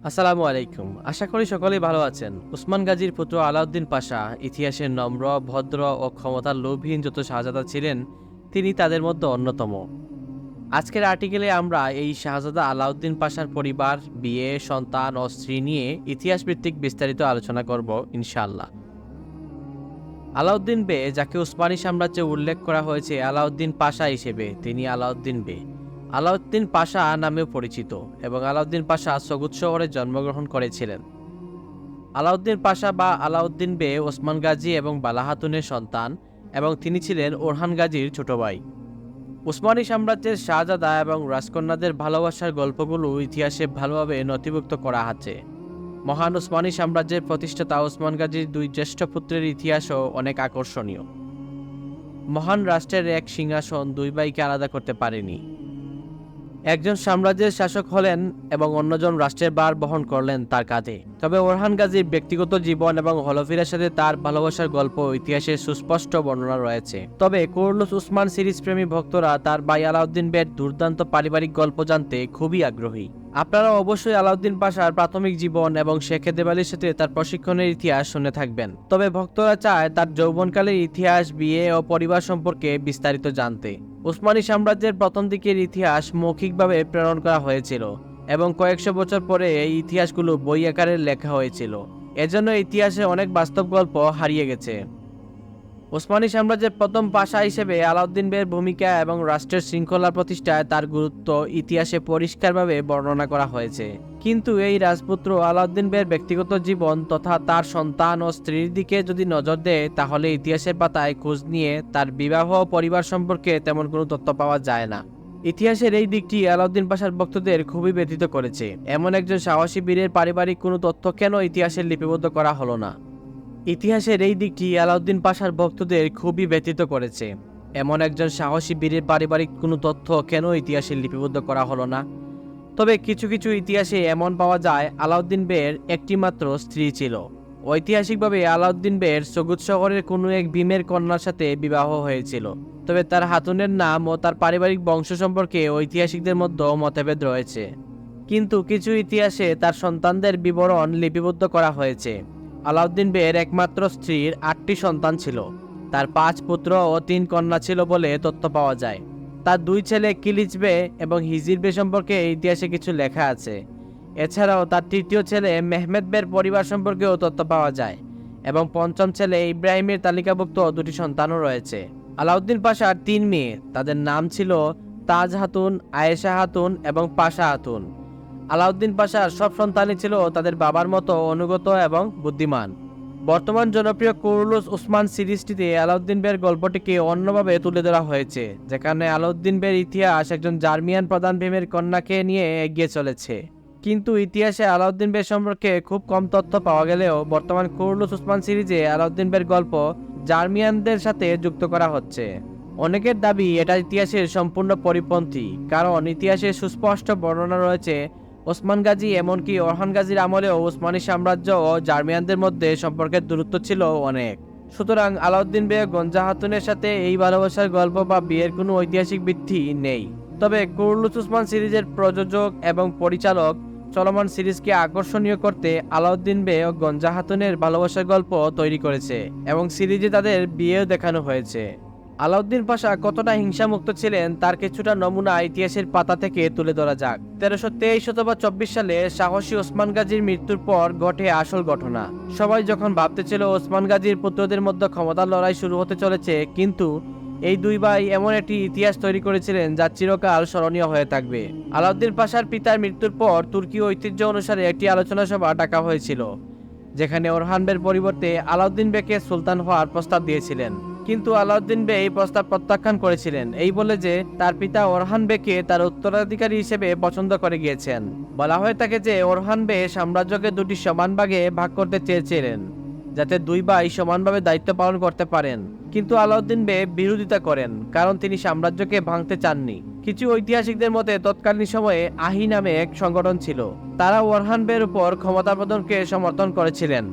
আসসালামু আলাইকুম। আশা করি সকলেই ভালো আছেন। উসমান গাজীর পুত্র আলাউদ্দিন পাশা ইতিহাসের নম্র, ভদ্র ও ক্ষমতার লোভহীন যত শাহজাদা ছিলেন, তিনি তাদের মধ্যে অন্যতম। আজকের আর্টিকেলে আমরা এই শাহজাদা আলাউদ্দিন পাশার পরিবার, বিয়ে, সন্তান ও স্ত্রী নিয়ে ইতিহাসভিত্তিক বিস্তারিত আলোচনা করব ইনশাআল্লাহ। আলাউদ্দিন বে, যাকে উসমানী সাম্রাজ্যে উল্লেখ করা হয়েছে আলাউদ্দিন পাশা হিসেবে, তিনি আলাউদ্দিন বে, আলাউদ্দিন পাশা নামেও পরিচিত এবং আলাউদ্দিন পাশা সগুদ শহরে জন্মগ্রহণ করেছিলেন। আলাউদ্দিন পাশা বা আলাউদ্দিন বে ওসমান গাজী এবং বালা খাতুনের সন্তান এবং তিনি ছিলেন ওরহান গাজীর ছোট ভাই। উসমানী সাম্রাজ্যের শাহজাদা এবং রাজকন্যাদের ভালোবাসার গল্পগুলো ইতিহাসে ভালোভাবে নথিভুক্ত করা আছে। মহান উসমানী সাম্রাজ্যের প্রতিষ্ঠাতা ওসমান গাজীর দুই জ্যেষ্ঠ পুত্রের ইতিহাসও অনেক আকর্ষণীয়। মহান রাষ্ট্রের এক সিংহাসন দুই ভাইকে আলাদা করতে পারেনি। একজন সাম্রাজ্যের শাসক হলেন এবং অন্যজন রাষ্ট্রের ভার বহন করলেন তার কাঁধে। তবে ওরহান গাজীর ব্যক্তিগত জীবন এবং হলফিরের সাথে তার ভালোবাসার গল্প ইতিহাসে সুস্পষ্ট বর্ণনা রয়েছে। তবে কুরুলুস উসমান সিরিজ প্রেমী ভক্তরা তার ভাই আলাউদ্দিন বের দুর্দান্ত পারিবারিক গল্প জানতে খুবই আগ্রহী। আপনারা অবশ্যই আলাউদ্দিন পাশার প্রাথমিক জীবন এবং শেখ দেওয়ালির সাথে তার প্রশিক্ষণের ইতিহাস শুনে থাকবেন। তবে ভক্তরা চায় তার যৌবনকালের ইতিহাস, বিয়ে ও পরিবার সম্পর্কে বিস্তারিত জানতে। উসমানী সাম্রাজ্যের প্রথম দিকের ইতিহাস মৌখিকভাবে প্রেরণ করা হয়েছিল এবং কয়েকশো বছর পরে এই ইতিহাসগুলো বই আকারে লেখা হয়েছিল। এজন্য ইতিহাসে অনেক বাস্তব গল্প হারিয়ে গেছে। ওসমানী সাম্রাজ্যের প্রথম পাশা হিসেবে আলাউদ্দিন বের ভূমিকা এবং রাষ্ট্রের শৃঙ্খলা প্রতিষ্ঠায় তার গুরুত্ব ইতিহাসে পরিষ্কারভাবে বর্ণনা করা হয়েছে। কিন্তু এই রাজপুত্র আলাউদ্দিন বের ব্যক্তিগত জীবন তথা তার সন্তান ও স্ত্রীর দিকে যদি নজর দেয়, তাহলে ইতিহাসের পাতায় খোঁজ নিয়ে তার বিবাহ ও পরিবার সম্পর্কে তেমন কোনো তথ্য পাওয়া যায় না। ইতিহাসের এই দিকটি আলাউদ্দিন পাশার ভক্তদের খুবই ব্যথিত করেছে। এমন একজন সাহসী বীরের পারিবারিক কোনো তথ্য কেন ইতিহাসে লিপিবদ্ধ করা হলো না? ইতিহাসের এই দিকটি আলাউদ্দিন পাশার ভক্তদের খুবই ব্যথিত করেছে। এমন একজন সাহসী বীরের পারিবারিক কোনো তথ্য কেন ইতিহাসে লিপিবদ্ধ করা হলো না? তবে কিছু কিছু ইতিহাসে এমন পাওয়া যায় আলাউদ্দিন বের একটি মাত্র স্ত্রী ছিল। ঐতিহাসিকভাবে আলাউদ্দিন বের সগুদ শহরের কোনো এক ভীমের কন্যার সাথে বিবাহ হয়েছিল। তবে তার হাতুনের নাম ও তার পারিবারিক বংশ সম্পর্কে ঐতিহাসিকদের মধ্যে মতভেদ রয়েছে। কিন্তু কিছু ইতিহাসে তার সন্তানদের বিবরণ লিপিবদ্ধ করা হয়েছে। আলাউদ্দিন বের একমাত্র স্ত্রীর 8টি সন্তান ছিল। তার 5 পুত্র ও 3 কন্যা ছিল বলে তথ্য পাওয়া যায়। তার 2 ছেলে কিলিচ বে এবং হিজির বে সম্পর্কে ইতিহাসে কিছু লেখা আছে। এছাড়াও তার 3য় ছেলে মেহমেদ বের পরিবার সম্পর্কেও তথ্য পাওয়া যায় এবং 5ম ছেলে ইব্রাহিমের তালিকাভুক্ত 2টি সন্তানও রয়েছে। আলাউদ্দিন পাশার 3 মেয়ে, তাদের নাম ছিল তাজ হাতুন, আয়েশা হাতুন এবং পাশা হাতুন। আলাউদ্দিন পাশার সব সন্তানই ছিল তাদের বাবার মতো অনুগত এবং বুদ্ধিমান। বর্তমান জনপ্রিয় কুরুলুস উসমান সিরিজটিতে আলাউদ্দিন বের গল্পটিকে অন্যভাবে তুলে ধরা হয়েছে, যেখানে আলাউদ্দিন বের ইতিহাস একজন জার্মিয়ান প্রধান ভীমের কন্যাকে নিয়ে এগিয়ে চলেছে। কিন্তু ইতিহাসে আলাউদ্দিন বের সম্পর্কে খুব কম তথ্য পাওয়া গেলেও বর্তমান কুরুলুস উসমান সিরিজে আলাউদ্দিন বের গল্প জার্মিয়ানদের সাথে যুক্ত করা হচ্ছে। অনেকের দাবি এটা ইতিহাসের সম্পূর্ণ পরিপন্থী, কারণ ইতিহাসে সুস্পষ্ট বর্ণনা রয়েছে ওসমান গাজী এমনকি ওরহান গাজীর আমলেও উসমানী সাম্রাজ্য ও জার্মিয়ানদের মধ্যে সম্পর্কের দূরত্ব ছিল অনেক। সুতরাং আলাউদ্দিন বে গঞ্জা হাতুনের সাথে এই ভালোবাসার গল্প বা বিয়ের কোনো ঐতিহাসিক ভিত্তি নেই। তবে কুরুলুস উসমান সিরিজের প্রযোজক এবং পরিচালক চলমান সিরিজকে আকর্ষণীয় করতে আলাউদ্দিন বে ও গঞ্জা হাতুনের ভালোবাসার গল্প তৈরি করেছে এবং সিরিজে তাদের বিয়েও দেখানো হয়েছে। আলাউদ্দিন পাশা কতটা হিংসামুক্ত ছিলেন তার কিছুটা নমুনা ইতিহাসের পাতা থেকে তুলে ধরা যাক। 1323 অথবা 24 সালে সাহসী ওসমান গাজীর মৃত্যুর পর ঘটে আসল ঘটনা। সবাই যখন ভাবতেছিল ওসমান গাজীর পুত্রদের মধ্যে ক্ষমতার লড়াই শুরু হতে চলেছে, কিন্তু এই দুই ভাই এমন একটি ইতিহাস তৈরি করেছিলেন যা চিরকাল স্মরণীয় হয়ে থাকবে। আলাউদ্দিন পাশার পিতার মৃত্যুর পর তুর্কি ঐতিহ্য অনুসারে একটি আলোচনা সভা ডাকা হয়েছিল, যেখানে ওরহান বের পরিবর্তে আলাউদ্দিন বেকে সুলতান হওয়ার প্রস্তাব দিয়েছিলেন। কিন্তু আলাউদ্দিন বে এই প্রস্তাব প্রত্যাখ্যান করেছিলেন, এই বলে যে তার পিতা ওরহান বেকে তার উত্তরাধিকারী হিসেবে পছন্দ করে গিয়েছেন। বলা হয়ে থাকে যে ওরহান বে সাম্রাজ্যকে 2টি সমান ভাগে ভাগ করতে চেয়েছিলেন, যাতে 2 ভাই সমানভাবে দায়িত্ব পালন করতে পারেন। কিন্তু আলাউদ্দিন বে বিরোধিতা করেন, কারণ তিনি সাম্রাজ্যকে ভাঙতে চাননি। কিছু ঐতিহাসিকদের মতে তৎকালীন সময়ে আহি নামে এক সংগঠন ছিল, তারা ওরহান বের উপর ক্ষমতা প্রদানকে সমর্থন করেছিলেন।